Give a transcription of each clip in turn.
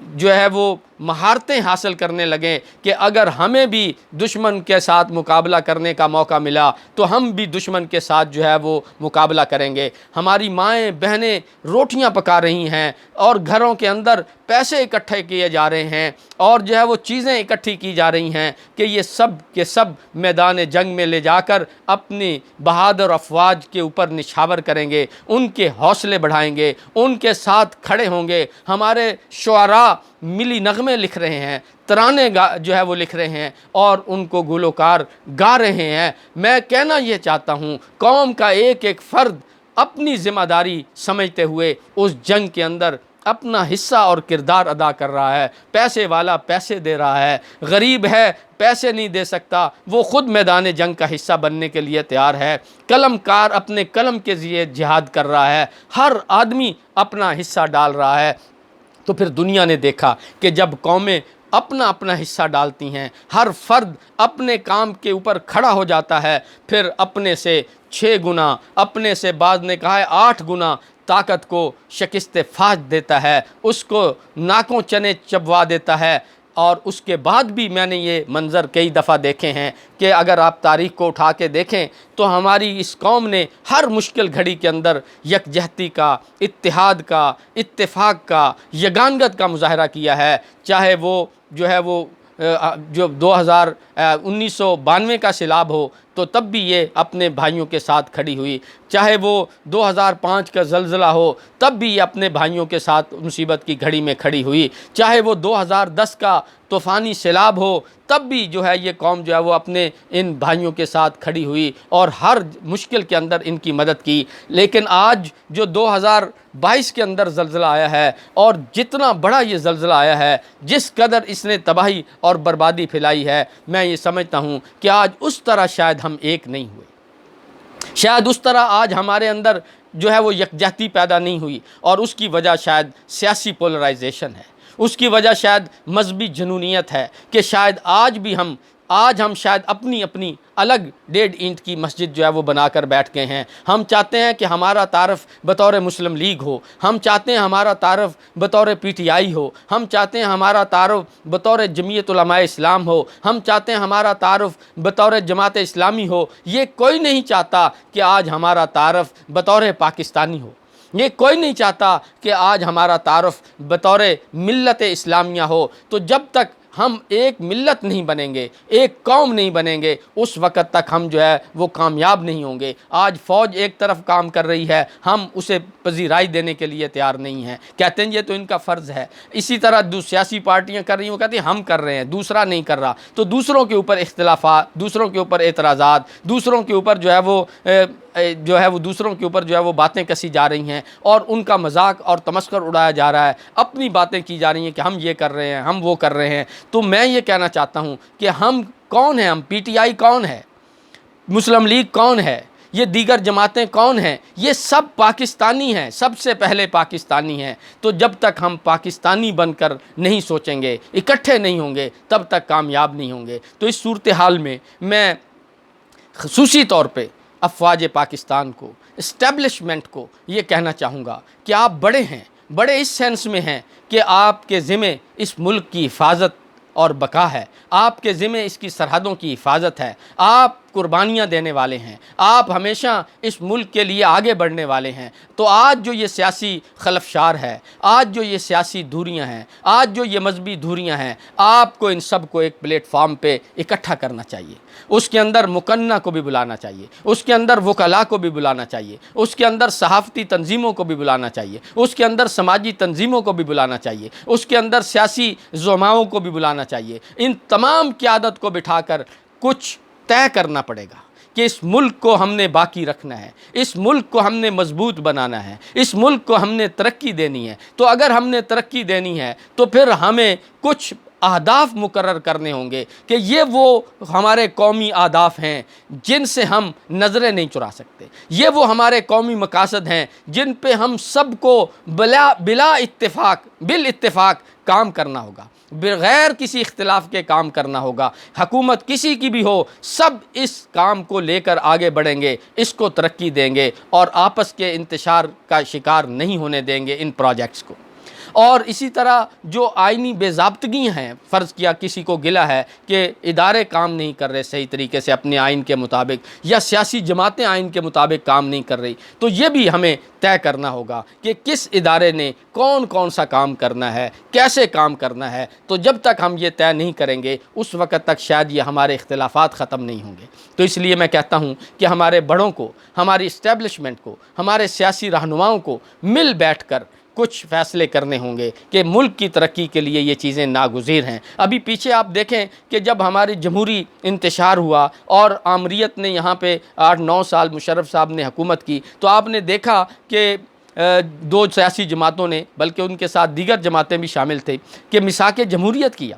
جو ہے وہ مہارتیں حاصل کرنے لگیں کہ اگر ہمیں بھی دشمن کے ساتھ مقابلہ کرنے کا موقع ملا تو ہم بھی دشمن کے ساتھ جو ہے وہ مقابلہ کریں گے۔ ہماری مائیں بہنیں روٹیاں پکا رہی ہیں اور گھروں کے اندر پیسے اکٹھے کیے جا رہے ہیں اور جو ہے وہ چیزیں اکٹھی کی جا رہی ہیں کہ یہ سب کے سب میدان جنگ میں لے جا کر اپنی بہادر افواج کے اوپر نچھاور کریں گے، ان کے حوصلے بڑھائیں گے، ان کے ساتھ کھڑے ہوں گے۔ ہمارے شعراء ملی نغمے لکھ رہے ہیں، ترانے جو ہے وہ لکھ رہے ہیں اور ان کو گلوکار گا رہے ہیں۔ میں کہنا یہ چاہتا ہوں، قوم کا ایک ایک فرد اپنی ذمہ داری سمجھتے ہوئے اس جنگ کے اندر اپنا حصہ اور کردار ادا کر رہا ہے۔ پیسے والا پیسے دے رہا ہے، غریب ہے پیسے نہیں دے سکتا، وہ خود میدان جنگ کا حصہ بننے کے لیے تیار ہے۔ قلم کار اپنے قلم کے ذریعے جہاد کر رہا ہے، ہر آدمی اپنا حصہ ڈال رہا ہے۔ تو پھر دنیا نے دیکھا کہ جب قومیں اپنا اپنا حصہ ڈالتی ہیں، ہر فرد اپنے کام کے اوپر کھڑا ہو جاتا ہے، پھر اپنے سے 6 گنا، اپنے سے بعض نے کہا ہے 8 گنا طاقت کو شکست فاج دیتا ہے، اس کو ناکوں چنے چبوا دیتا ہے۔ اور اس کے بعد بھی میں نے یہ منظر کئی دفعہ دیکھے ہیں کہ اگر آپ تاریخ کو اٹھا کے دیکھیں تو ہماری اس قوم نے ہر مشکل گھڑی کے اندر یکجہتی کا، اتحاد کا، اتفاق کا، یگانگت کا مظاہرہ کیا ہے۔ چاہے وہ جو ہے وہ جو 1992 کا سیلاب ہو تو تب بھی یہ اپنے بھائیوں کے ساتھ کھڑی ہوئی، چاہے وہ 2005 کا زلزلہ ہو تب بھی یہ اپنے بھائیوں کے ساتھ مصیبت کی گھڑی میں کھڑی ہوئی، چاہے وہ 2010 کا طوفانی سیلاب ہو تب بھی جو ہے یہ قوم جو ہے وہ اپنے ان بھائیوں کے ساتھ کھڑی ہوئی اور ہر مشکل کے اندر ان کی مدد کی۔ لیکن آج جو 2022 کے اندر زلزلہ آیا ہے اور جتنا بڑا یہ زلزلہ آیا ہے، جس قدر اس نے تباہی اور بربادی پھیلائی ہے، میں یہ سمجھتا ہوں کہ آج اس طرح شاید ہم ایک نہیں ہوئے، شاید اس طرح آج ہمارے اندر جو ہے وہ یکجہتی پیدا نہیں ہوئی، اور اس کی وجہ شاید سیاسی پولرائزیشن ہے، اس کی وجہ شاید مذہبی جنونیت ہے کہ شاید آج ہم شاید اپنی الگ 1.5 اینٹ کی مسجد جو ہے وہ بنا کر بیٹھ گئے ہیں۔ ہم چاہتے ہیں کہ ہمارا تعارف بطور مسلم لیگ ہو، ہم چاہتے ہیں ہمارا تعارف بطور PTI ہو، ہم چاہتے ہیں ہمارا تعارف بطور جمعیت علماء اسلام ہو، ہم چاہتے ہیں ہمارا تعارف بطور جماعت اسلامی ہو۔ یہ کوئی نہیں چاہتا کہ آج ہمارا تعارف بطور پاکستانی ہو، یہ کوئی نہیں چاہتا کہ آج ہمارا تعارف بطور ملت اسلامیہ ہو۔ تو جب تک ہم ایک ملت نہیں بنیں گے، ایک قوم نہیں بنیں گے، اس وقت تک ہم جو ہے وہ کامیاب نہیں ہوں گے۔ آج فوج ایک طرف کام کر رہی ہے، ہم اسے پذیرائی دینے کے لیے تیار نہیں ہیں، کہتے ہیں یہ تو ان کا فرض ہے۔ اسی طرح سیاسی پارٹیاں کر رہی ہیں، وہ کہتی ہیں ہم کر رہے ہیں، دوسرا نہیں کر رہا، تو دوسروں کے اوپر اختلافات، دوسروں کے اوپر اعتراضات، دوسروں کے اوپر جو ہے وہ دوسروں کے اوپر جو ہے وہ باتیں کسی جا رہی ہیں اور ان کا مذاق اور تمسخر اڑایا جا رہا ہے، اپنی باتیں کی جا رہی ہیں کہ ہم یہ کر رہے ہیں، ہم وہ کر رہے ہیں۔ تو میں یہ کہنا چاہتا ہوں کہ ہم کون ہیں، ہم PTI کون ہے، مسلم لیگ کون ہے، یہ دیگر جماعتیں کون ہیں، یہ سب پاکستانی ہیں، سب سے پہلے پاکستانی ہیں۔ تو جب تک ہم پاکستانی بن کر نہیں سوچیں گے، اکٹھے نہیں ہوں گے، تب تک کامیاب نہیں ہوں گے۔ تو اس صورتحال میں میں خصوصی طور پہ افواج پاکستان کو، اسٹیبلشمنٹ کو یہ کہنا چاہوں گا کہ آپ بڑے ہیں، بڑے اس سینس میں ہیں کہ آپ کے ذمہ اس ملک کی حفاظت اور بقا ہے، آپ کے ذمہ اس کی سرحدوں کی حفاظت ہے، آپ قربانیاں دینے والے ہیں، آپ ہمیشہ اس ملک کے لیے آگے بڑھنے والے ہیں۔ تو آج جو یہ سیاسی خلفشار ہے، آج جو یہ سیاسی دوریاں ہیں، آج جو یہ مذہبی دوریاں ہیں، آپ کو ان سب کو ایک پلیٹ فارم پہ اکٹھا کرنا چاہیے، اس کے اندر مقنہ کو بھی بلانا چاہیے، اس کے اندر وکلاء کو بھی بلانا چاہیے، اس کے اندر صحافتی تنظیموں کو بھی بلانا چاہیے، اس کے اندر سماجی تنظیموں کو بھی بلانا چاہیے، اس کے اندر سیاسی زعماؤں کو بھی بلانا چاہیے۔ ان تمام قیادت کو بٹھا کر کچھ طے کرنا پڑے گا کہ اس ملک کو ہم نے باقی رکھنا ہے، اس ملک کو ہم نے مضبوط بنانا ہے، اس ملک کو ہم نے ترقی دینی ہے۔ تو اگر ہم نے ترقی دینی ہے تو پھر ہمیں کچھ اہداف مقرر کرنے ہوں گے کہ یہ وہ ہمارے قومی اہداف ہیں جن سے ہم نظریں نہیں چرا سکتے، یہ وہ ہمارے قومی مقاصد ہیں جن پہ ہم سب کو بالاتفاق کام کرنا ہوگا، بغیر کسی اختلاف کے کام کرنا ہوگا۔ حکومت کسی کی بھی ہو، سب اس کام کو لے کر آگے بڑھیں گے، اس کو ترقی دیں گے اور آپس کے انتشار کا شکار نہیں ہونے دیں گے ان پروجیکٹس کو۔ اور اسی طرح جو آئینی بے ضابطگی ہیں، فرض کیا کسی کو گلا ہے کہ ادارے کام نہیں کر رہے صحیح طریقے سے اپنے آئین کے مطابق، یا سیاسی جماعتیں آئین کے مطابق کام نہیں کر رہی، تو یہ بھی ہمیں طے کرنا ہوگا کہ کس ادارے نے کون کون سا کام کرنا ہے، کیسے کام کرنا ہے۔ تو جب تک ہم یہ طے نہیں کریں گے اس وقت تک شاید یہ ہمارے اختلافات ختم نہیں ہوں گے۔ تو اس لیے میں کہتا ہوں کہ ہمارے بڑوں کو، ہماری اسٹیبلشمنٹ کو، ہمارے سیاسی رہنماؤں کو مل بیٹھ کر کچھ فیصلے کرنے ہوں گے کہ ملک کی ترقی کے لیے یہ چیزیں ناگزیر ہیں۔ ابھی پیچھے آپ دیکھیں کہ جب ہماری جمہوری انتشار ہوا اور آمریت نے یہاں پہ 8-9 سال مشرف صاحب نے حکومت کی، تو آپ نے دیکھا کہ دو سیاسی جماعتوں نے، بلکہ ان کے ساتھ دیگر جماعتیں بھی شامل تھیں، کہ میثاق جمہوریت کیا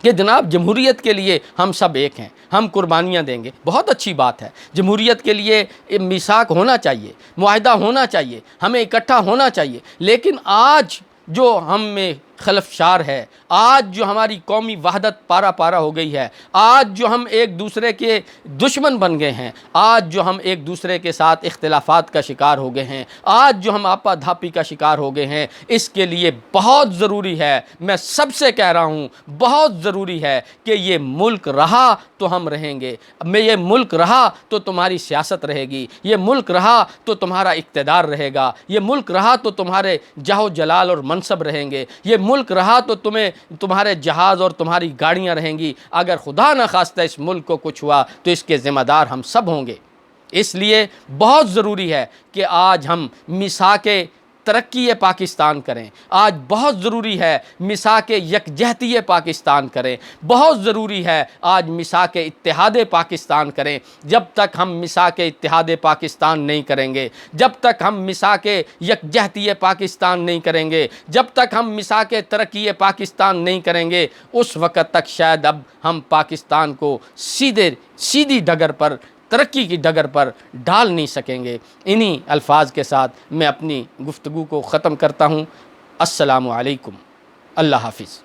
کہ جناب جمہوریت کے لیے ہم سب ایک ہیں، ہم قربانیاں دیں گے۔ بہت اچھی بات ہے، جمہوریت کے لیے میثاق ہونا چاہیے، معاہدہ ہونا چاہیے، ہمیں اکٹھا ہونا چاہیے۔ لیکن آج جو ہم میں خلفشار ہے، آج جو ہماری قومی وحدت پارا پارا ہو گئی ہے، آج جو ہم ایک دوسرے کے دشمن بن گئے ہیں، آج جو ہم ایک دوسرے کے ساتھ اختلافات کا شکار ہو گئے ہیں، آج جو ہم آپا دھاپی کا شکار ہو گئے ہیں، اس کے لیے بہت ضروری ہے، میں سب سے کہہ رہا ہوں بہت ضروری ہے کہ یہ ملک رہا تو ہم رہیں گے، یہ ملک رہا تو تمہاری سیاست رہے گی، یہ ملک رہا تو تمہارا اقتدار رہے گا، یہ ملک رہا تو تمہارے جاہ و جلال اور منصب رہیں گے، یہ ملک رہا تو تمہارے جہاز اور تمہاری گاڑیاں رہیں گی۔ اگر خدا نہ خواستہ اس ملک کو کچھ ہوا تو اس کے ذمہ دار ہم سب ہوں گے۔ اس لیے بہت ضروری ہے کہ آج ہم میثاق ترقی پاکستان کریں، آج بہت ضروری ہے میثاق یکجہتی پاکستان کریں، بہت ضروری ہے آج میثاق اتحاد پاکستان کریں۔ جب تک ہم میثاق اتحاد پاکستان نہیں کریں گے، جب تک ہم میثاق یکجہتی پاکستان نہیں کریں گے، جب تک ہم میثاق ترقی پاکستان نہیں کریں گے، اس وقت تک شاید اب ہم پاکستان کو سیدھی ڈگر پر، ترقی کی ڈگر پر ڈال نہیں سکیں گے۔ انہی الفاظ کے ساتھ میں اپنی گفتگو کو ختم کرتا ہوں۔ السلام علیکم، اللہ حافظ۔